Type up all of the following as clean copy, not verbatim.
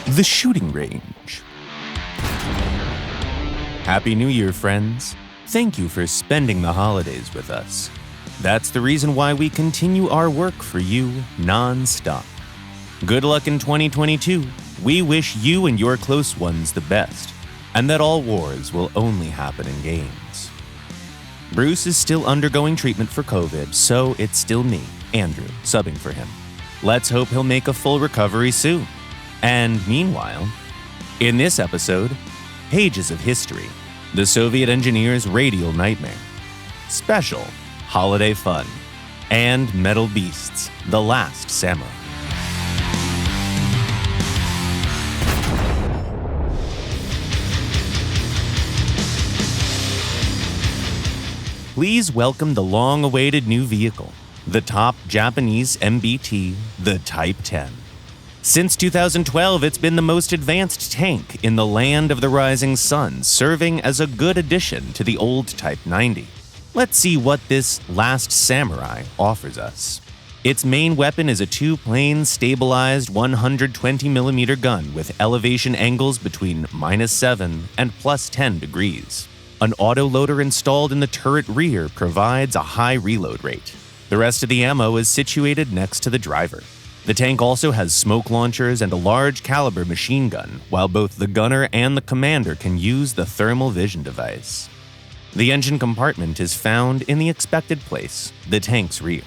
The shooting range. Happy New Year, friends. Thank you for spending the holidays with us. That's the reason why we continue our work for you non-stop. Good luck in 2022. We wish you and your close ones the best, and that all wars will only happen in games. Bruce is still undergoing treatment for COVID, so it's still me, Andrew, subbing for him. Let's hope he'll make a full recovery soon. And meanwhile, in this episode, Pages of History, the Soviet engineer's Radial nightmare, Special, Holiday Fun, and Metal Beasts, The Last Samurai. Please welcome the long-awaited new vehicle, the top Japanese MBT, the Type 10. Since 2012, it's been the most advanced tank in the land of the rising sun, serving as a good addition to the old Type 90. Let's see what this Last Samurai offers us. Its main weapon is a two-plane stabilized 120mm gun with elevation angles between -7 and +10 degrees. An autoloader installed in the turret rear provides a high reload rate. The rest of the ammo is situated next to the driver. The tank also has smoke launchers and a large caliber machine gun, while both the gunner and the commander can use the thermal vision device. The engine compartment is found in the expected place, the tank's rear.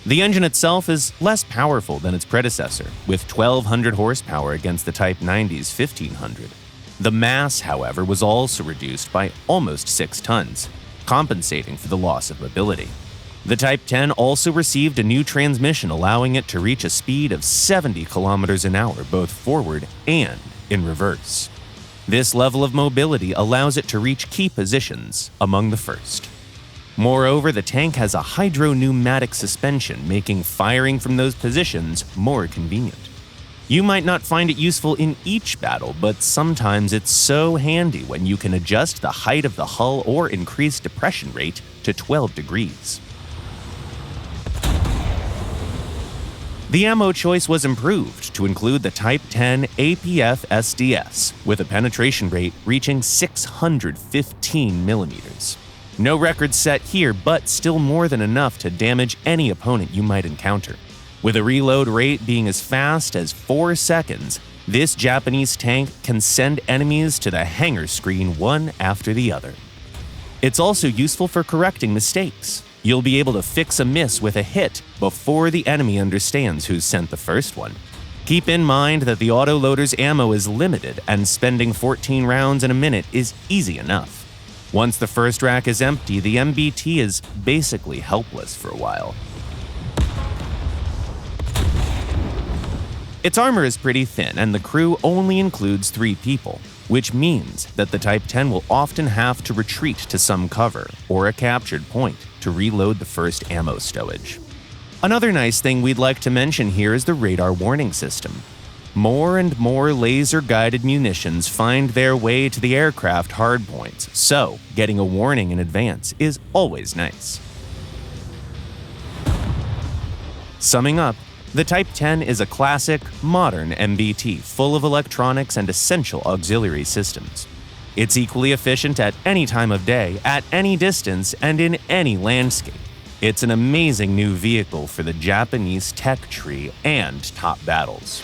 The engine itself is less powerful than its predecessor, with 1,200 horsepower against the Type 90's 1,500. The mass, however, was also reduced by almost 6 tons, compensating for the loss of mobility. The Type 10 also received a new transmission allowing it to reach a speed of 70 kilometers an hour both forward and in reverse. This level of mobility allows it to reach key positions among the first. Moreover, the tank has a hydro-pneumatic suspension, making firing from those positions more convenient. You might not find it useful in each battle, but sometimes it's so handy when you can adjust the height of the hull or increase depression rate to 12 degrees. The ammo choice was improved to include the Type 10 APF SDS, with a penetration rate reaching 615 millimeters. No record set here, but still more than enough to damage any opponent you might encounter. With a reload rate being as fast as 4 seconds, this Japanese tank can send enemies to the hangar screen one after the other. It's also useful for correcting mistakes. You'll be able to fix a miss with a hit before the enemy understands who sent the first one. Keep in mind that the autoloader's ammo is limited, and spending 14 rounds in a minute is easy enough. Once the first rack is empty, the MBT is basically helpless for a while. Its armor is pretty thin, and the crew only includes 3 people, which means that the Type 10 will often have to retreat to some cover or a captured point to reload the first ammo stowage. Another nice thing we'd like to mention here is the radar warning system. More and more laser-guided munitions find their way to the aircraft hardpoints, so getting a warning in advance is always nice. Summing up, the Type 10 is a classic, modern MBT full of electronics and essential auxiliary systems. It's equally efficient at any time of day, at any distance, and in any landscape. It's an amazing new vehicle for the Japanese tech tree and top battles.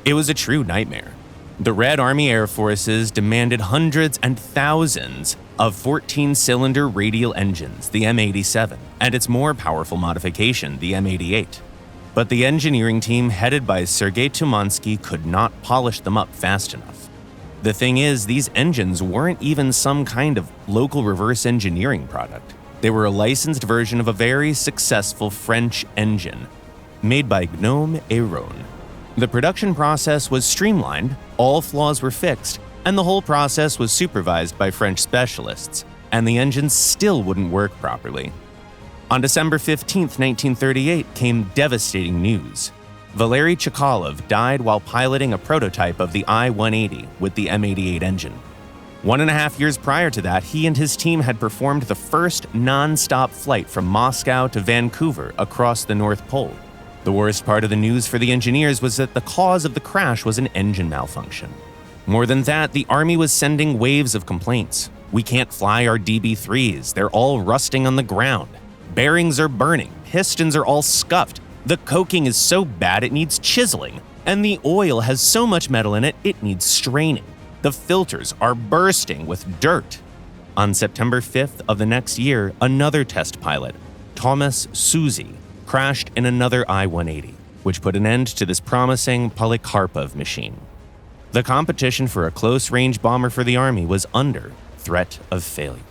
It was a true nightmare. The Red Army Air Forces demanded hundreds and thousands of 14-cylinder radial engines, the M87, and its more powerful modification, the M88. But the engineering team headed by Sergei Tumansky could not polish them up fast enough. The thing is, these engines weren't even some kind of local reverse engineering product. They were a licensed version of a very successful French engine made by Gnome Aeron. The production process was streamlined, all flaws were fixed, and the whole process was supervised by French specialists, and the engines still wouldn't work properly. On December 15, 1938, came devastating news. Valery Chkalov died while piloting a prototype of the I-180 with the M88 engine. 1.5 years prior to that, he and his team had performed the first non-stop flight from Moscow to Vancouver across the North Pole. The worst part of the news for the engineers was that the cause of the crash was an engine malfunction. More than that, the Army was sending waves of complaints. We can't fly our DB-3s, they're all rusting on the ground. Bearings are burning, pistons are all scuffed, the coking is so bad it needs chiseling, and the oil has so much metal in it, it needs straining. The filters are bursting with dirt. On September 5th of the next year, another test pilot, Thomas Suzy, crashed in another I-180, which put an end to this promising Polikarpov machine. The competition for a close-range bomber for the Army was under threat of failure.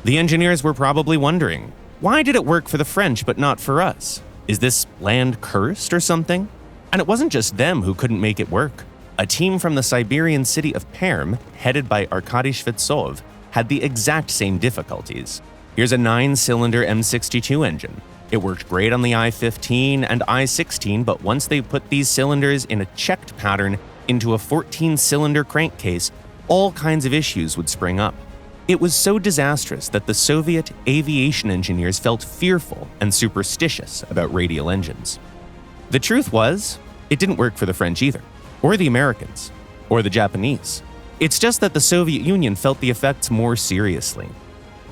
The engineers were probably wondering, why did it work for the French but not for us? Is this land cursed or something? And it wasn't just them who couldn't make it work. A team from the Siberian city of Perm, headed by Arkady Shvetsov, had the exact same difficulties. Here's a 9-cylinder M62 engine. It worked great on the I-15 and I-16, but once they put these cylinders in a checked pattern into a 14-cylinder crankcase, all kinds of issues would spring up. It was so disastrous that the Soviet aviation engineers felt fearful and superstitious about radial engines. The truth was, it didn't work for the French either, or the Americans, or the Japanese. It's just that the Soviet Union felt the effects more seriously.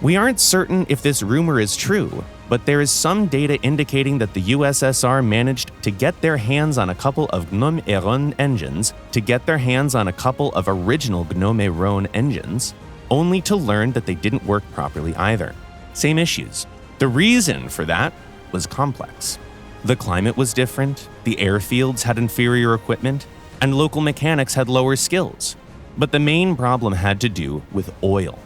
We aren't certain if this rumor is true, but there is some data indicating that the USSR managed to get their hands on a couple of Gnome Aeron engines, to get their hands on a couple of original Gnome Aeron engines, only to learn that they didn't work properly either. Same issues. The reason for that was complex. The climate was different, the airfields had inferior equipment, and local mechanics had lower skills. But the main problem had to do with oil.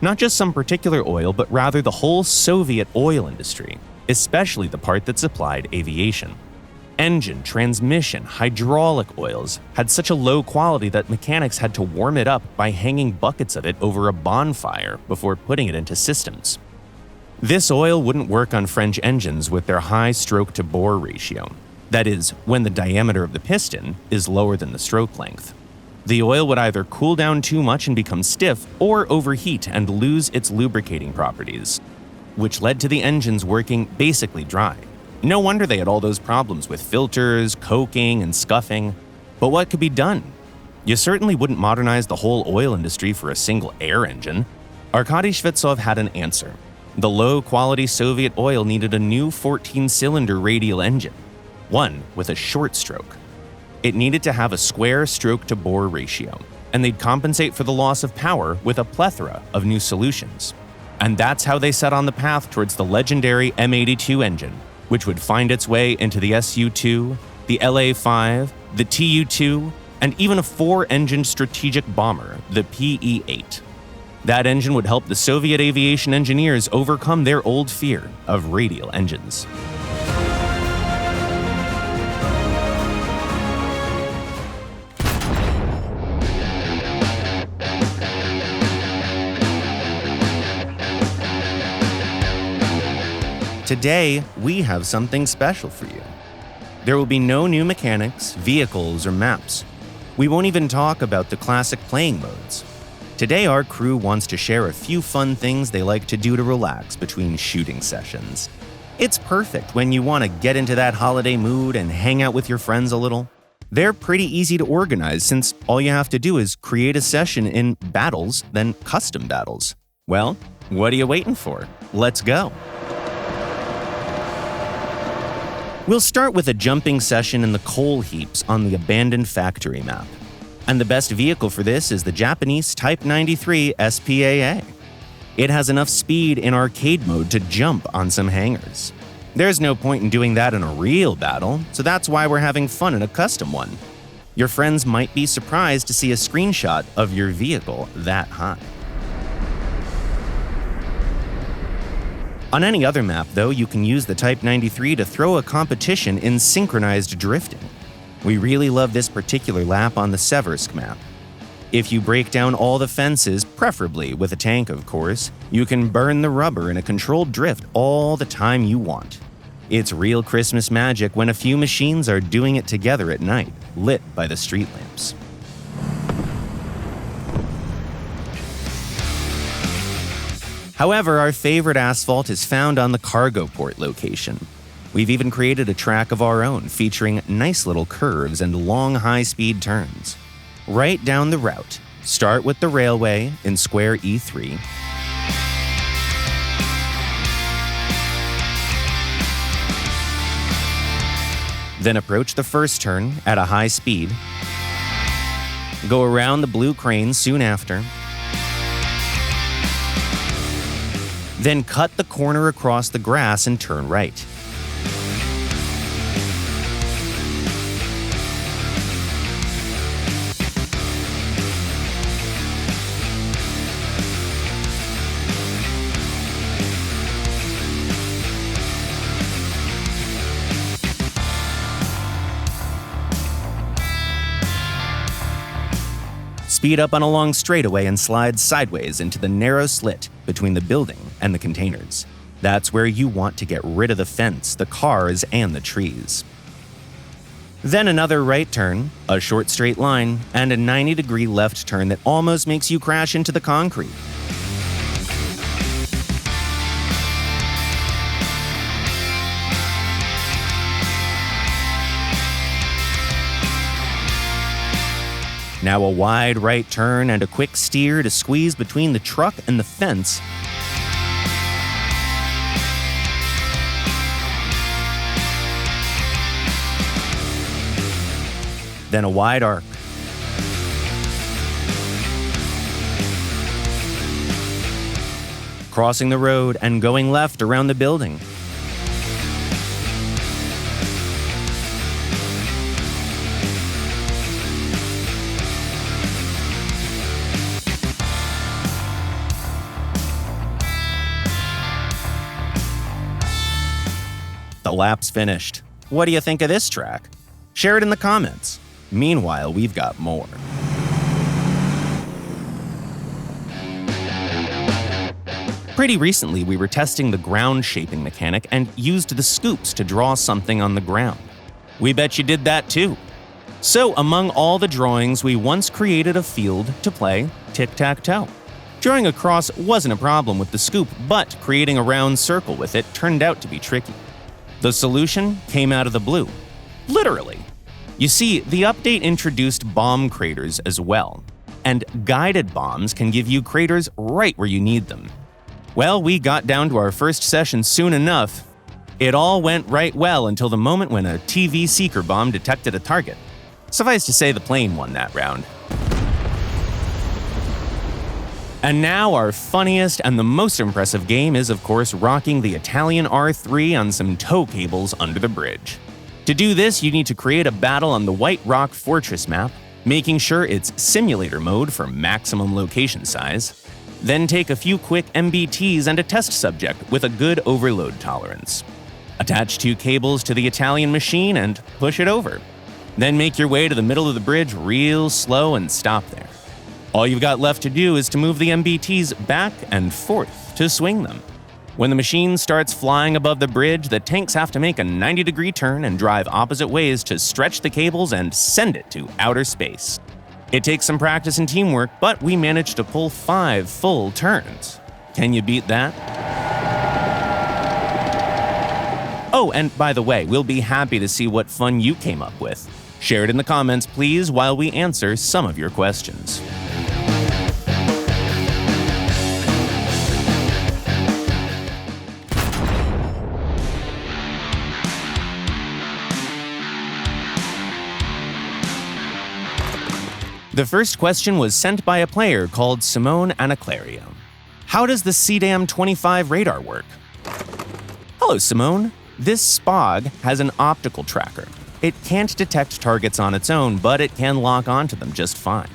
Not just some particular oil, but rather the whole Soviet oil industry, especially the part that supplied aviation. Engine, transmission, hydraulic oils had such a low quality that mechanics had to warm it up by hanging buckets of it over a bonfire before putting it into systems. This oil wouldn't work on French engines with their high stroke-to-bore ratio. That is, when the diameter of the piston is lower than the stroke length. The oil would either cool down too much and become stiff, or overheat and lose its lubricating properties, which led to the engines working basically dry. No wonder they had all those problems with filters, coking, and scuffing. But what could be done? You certainly wouldn't modernize the whole oil industry for a single air engine. Arkady Shvetsov had an answer. The low-quality Soviet oil needed a new 14-cylinder radial engine, one with a short stroke. It needed to have a square stroke-to-bore ratio, and they'd compensate for the loss of power with a plethora of new solutions. And that's how they set on the path towards the legendary M82 engine, which would find its way into the Su-2, the La-5, the Tu-2, and even a 4-engine strategic bomber, the Pe-8. That engine would help the Soviet aviation engineers overcome their old fear of radial engines. Today, we have something special for you. There will be no new mechanics, vehicles, or maps. We won't even talk about the classic playing modes. Today, our crew wants to share a few fun things they like to do to relax between shooting sessions. It's perfect when you want to get into that holiday mood and hang out with your friends a little. They're pretty easy to organize since all you have to do is create a session in Battles, then Custom Battles. Well, what are you waiting for? Let's go. We'll start with a jumping session in the coal heaps on the abandoned factory map. And the best vehicle for this is the Japanese Type 93 SPAA. It has enough speed in arcade mode to jump on some hangars. There's no point in doing that in a real battle, so that's why we're having fun in a custom one. Your friends might be surprised to see a screenshot of your vehicle that high. On any other map, though, you can use the Type 93 to throw a competition in synchronized drifting. We really love this particular lap on the Seversk map. If you break down all the fences, preferably with a tank of course, you can burn the rubber in a controlled drift all the time you want. It's real Christmas magic when a few machines are doing it together at night, lit by the street lamps. However, our favorite asphalt is found on the cargo port location. We've even created a track of our own featuring nice little curves and long high-speed turns. Right down the route, start with the railway in square E3. Then approach the first turn at a high speed. Go around the blue crane soon after. Then cut the corner across the grass and turn right. Speed up on a long straightaway and slide sideways into the narrow slit between the building and the containers. That's where you want to get rid of the fence, the cars, and the trees. Then another right turn, a short straight line, and a 90-degree left turn that almost makes you crash into the concrete. Now a wide right turn and a quick steer to squeeze between the truck and the fence. Then a wide arc. Crossing the road and going left around the building. The lap's finished. What do you think of this track? Share it in the comments. Meanwhile, we've got more. Pretty recently, we were testing the ground shaping mechanic and used the scoops to draw something on the ground. We bet you did that too. So, among all the drawings, we once created a field to play tic-tac-toe. Drawing a cross wasn't a problem with the scoop, but creating a round circle with it turned out to be tricky. The solution came out of the blue. Literally. You see, the update introduced bomb craters as well, and guided bombs can give you craters right where you need them. Well, we got down to our first session soon enough. It all went right well until the moment when a TV seeker bomb detected a target. Suffice to say, the plane won that round. And now our funniest and the most impressive game is, of course, rocking the Italian R3 on some tow cables under the bridge. To do this, you need to create a battle on the White Rock Fortress map, making sure it's simulator mode for maximum location size. Then take a few quick MBTs and a test subject with a good overload tolerance. Attach 2 cables to the Italian machine and push it over. Then make your way to the middle of the bridge real slow and stop there. All you've got left to do is to move the MBTs back and forth to swing them. When the machine starts flying above the bridge, the tanks have to make a 90-degree turn and drive opposite ways to stretch the cables and send it to outer space. It takes some practice and teamwork, but we managed to pull 5 full turns. Can you beat that? Oh, and by the way, we'll be happy to see what fun you came up with. Share it in the comments, please, while we answer some of your questions. The first question was sent by a player called Simone Anaclario. How does the CDAM-25 radar work? Hello, Simone. This SPOG has an optical tracker. It can't detect targets on its own, but it can lock onto them just fine.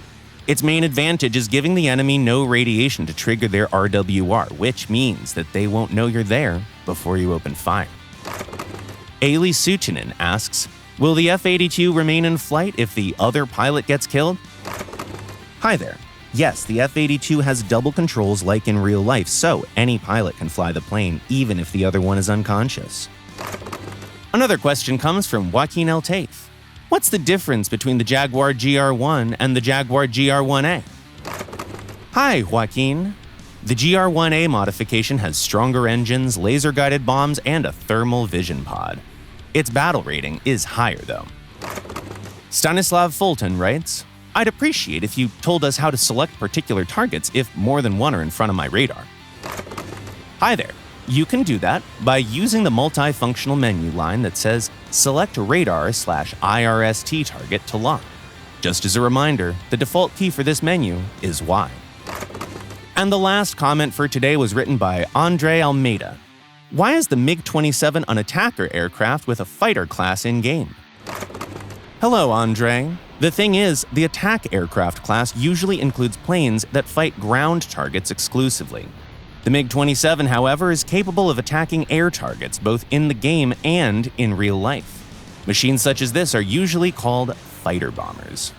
Its main advantage is giving the enemy no radiation to trigger their RWR, which means that they won't know you're there before you open fire. Ailey Suchinen asks, will the F-82 remain in flight if the other pilot gets killed? Hi there. Yes, the F-82 has double controls like in real life, so any pilot can fly the plane even if the other one is unconscious. Another question comes from Joaquin El Taif. What's the difference between the Jaguar GR1 and the Jaguar GR1A? Hi, Joaquin. The GR-1A modification has stronger engines, laser-guided bombs, and a thermal vision pod. Its battle rating is higher, though. Stanislav Fulton writes, "I'd appreciate if you told us how to select particular targets if more than one are in front of my radar." Hi there. You can do that by using the multifunctional menu line that says Select Radar/IRST Target to lock. Just as a reminder, the default key for this menu is Y. And the last comment for today was written by Andre Almeida. Why is the MiG-27 an attacker aircraft with a fighter class in-game? Hello, Andre. The thing is, the attack aircraft class usually includes planes that fight ground targets exclusively. The MiG-27, however, is capable of attacking air targets both in the game and in real life. Machines such as this are usually called fighter bombers.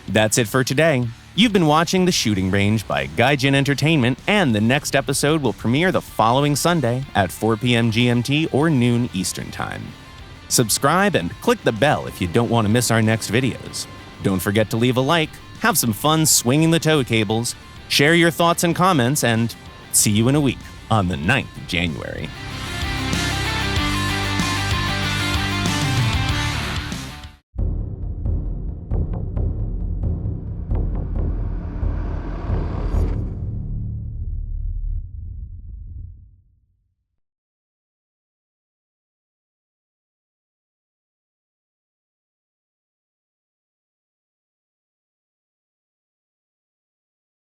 That's it for today. You've been watching The Shooting Range by Gaijin Entertainment, and the next episode will premiere the following Sunday at 4 p.m. GMT or noon Eastern Time. Subscribe and click the bell if you don't want to miss our next videos. Don't forget to leave a like, have some fun swinging the tow cables, share your thoughts and comments, and see you in a week on the 9th of January.